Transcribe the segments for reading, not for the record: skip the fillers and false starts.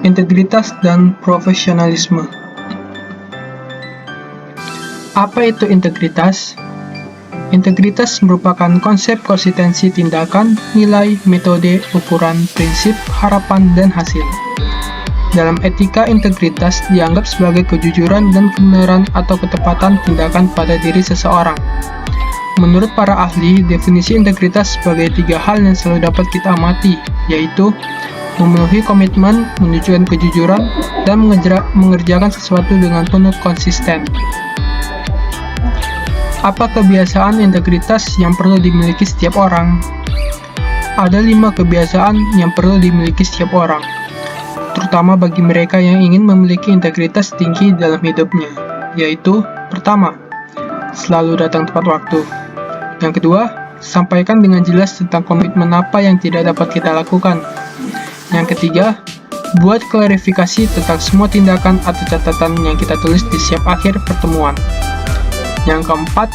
Integritas dan profesionalisme. Apa itu integritas? Integritas merupakan konsep konsistensi tindakan, nilai, metode, ukuran, prinsip, harapan, dan hasil. Dalam etika, integritas dianggap sebagai kejujuran dan kebenaran atau ketepatan tindakan pada diri seseorang. Menurut para ahli, definisi integritas sebagai 3 hal yang selalu dapat kita amati, yaitu memenuhi komitmen, menunjukkan kejujuran, dan mengerjakan sesuatu dengan penuh konsisten. Apa kebiasaan integritas yang perlu dimiliki setiap orang? Ada 5 kebiasaan yang perlu dimiliki setiap orang, terutama bagi mereka yang ingin memiliki integritas tinggi dalam hidupnya, yaitu: pertama, selalu datang tepat waktu. Yang kedua, sampaikan dengan jelas tentang komitmen apa yang tidak dapat kita lakukan. Yang ketiga, buat klarifikasi tentang semua tindakan atau catatan yang kita tulis di setiap akhir pertemuan. Yang keempat,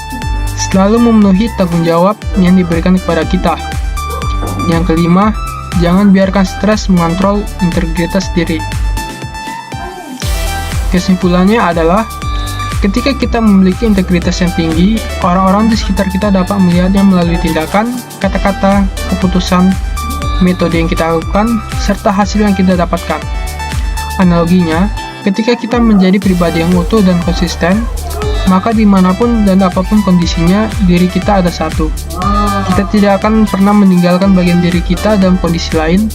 selalu memenuhi tanggung jawab yang diberikan kepada kita. Yang kelima, jangan biarkan stres mengontrol integritas diri. Kesimpulannya adalah, ketika kita memiliki integritas yang tinggi, orang-orang di sekitar kita dapat melihatnya melalui tindakan, kata-kata, keputusan, metode yang kita lakukan, serta hasil yang kita dapatkan. Analoginya, ketika kita menjadi pribadi yang utuh dan konsisten, maka dimanapun dan apapun kondisinya, diri kita ada satu. Kita tidak akan pernah meninggalkan bagian diri kita dalam kondisi lain,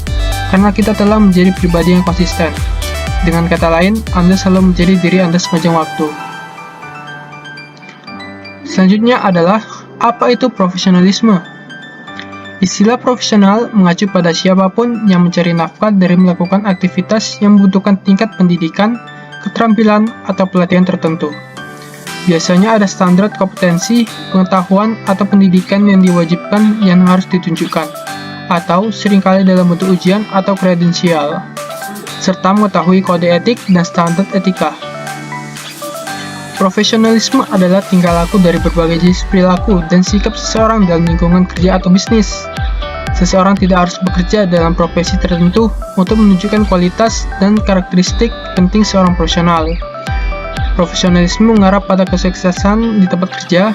karena kita telah menjadi pribadi yang konsisten. Dengan kata lain, Anda selalu menjadi diri Anda sepanjang waktu. Selanjutnya adalah, apa itu profesionalisme? Istilah profesional mengacu pada siapapun yang mencari nafkah dari melakukan aktivitas yang membutuhkan tingkat pendidikan, keterampilan, atau pelatihan tertentu. Biasanya ada standar kompetensi, pengetahuan, atau pendidikan yang diwajibkan yang harus ditunjukkan, atau seringkali dalam bentuk ujian atau kredensial, serta mengetahui kode etik dan standar etika. Profesionalisme adalah tingkah laku dari berbagai jenis perilaku dan sikap seseorang dalam lingkungan kerja atau bisnis. Seseorang tidak harus bekerja dalam profesi tertentu untuk menunjukkan kualitas dan karakteristik penting seorang profesional. Profesionalisme mengarah pada kesuksesan di tempat kerja,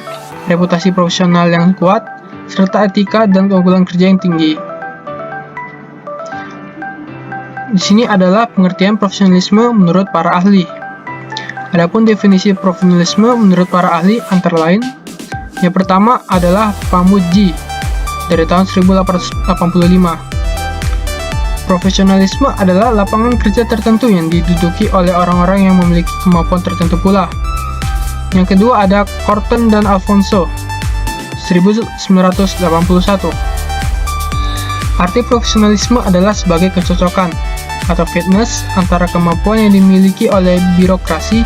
reputasi profesional yang kuat, serta etika dan keunggulan kerja yang tinggi. Di sini adalah pengertian profesionalisme menurut para ahli. Adapun definisi profesionalisme menurut para ahli antara lain, yang pertama adalah Pamuji dari tahun 1885. Profesionalisme adalah lapangan kerja tertentu yang diduduki oleh orang-orang yang memiliki kemampuan tertentu pula. Yang kedua ada Corton dan Alfonso 1981. Arti profesionalisme adalah sebagai kecocokan atau fitness antara kemampuan yang dimiliki oleh birokrasi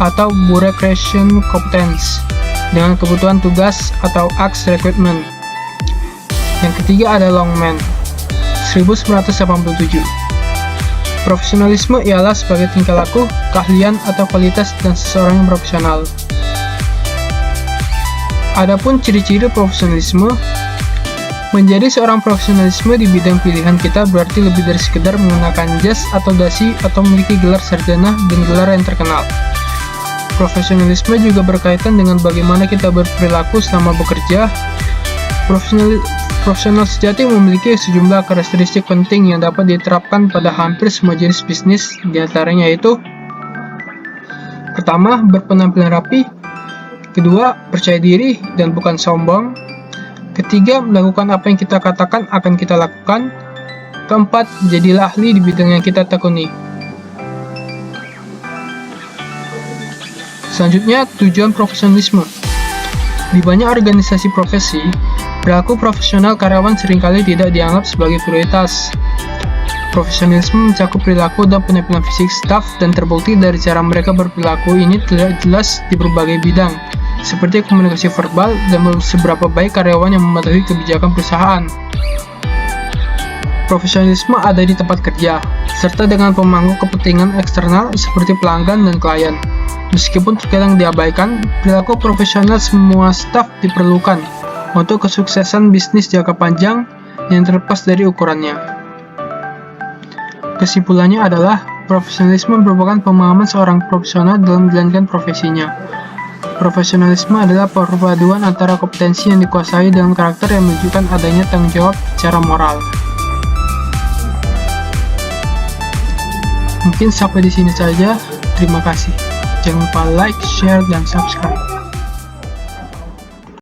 atau bureaucration competence dengan kebutuhan tugas atau acts recruitment. Yang ketiga ada Longman 1987. Profesionalisme ialah sebagai tingkah laku, keahlian atau kualitas dan seseorang yang profesional. Adapun ciri-ciri profesionalisme, menjadi seorang profesionalisme di bidang pilihan kita berarti lebih dari sekedar mengenakan jas atau dasi atau memiliki gelar sarjana dan gelar yang terkenal. Profesionalisme juga berkaitan dengan bagaimana kita berperilaku selama bekerja. Profesional sejati memiliki sejumlah karakteristik penting yang dapat diterapkan pada hampir semua jenis bisnis, diantaranya yaitu: pertama, berpenampilan rapi. Kedua, percaya diri dan bukan sombong. Ketiga, melakukan apa yang kita katakan akan kita lakukan. Keempat, jadilah ahli di bidang yang kita tekuni. Selanjutnya, tujuan profesionalisme. Di banyak organisasi profesi, perilaku profesional karyawan seringkali tidak dianggap sebagai prioritas. Profesionalisme mencakup perilaku dan penampilan fisik staf dan terbukti dari cara mereka berperilaku ini terlihat jelas di berbagai bidang, seperti komunikasi verbal dan seberapa baik karyawan yang mematuhi kebijakan perusahaan. Profesionalisme ada di tempat kerja, serta dengan pemangku kepentingan eksternal seperti pelanggan dan klien. Meskipun terkadang diabaikan, perilaku profesional semua staf diperlukan untuk kesuksesan bisnis jangka panjang yang terlepas dari ukurannya. Kesimpulannya adalah, profesionalisme merupakan pemahaman seorang profesional dalam menjalankan profesinya. Profesionalisme adalah perpaduan antara kompetensi yang dikuasai dengan karakter yang menunjukkan adanya tanggung jawab secara moral. Mungkin sampai di sini saja. Terima kasih. Jangan lupa like, share, dan subscribe.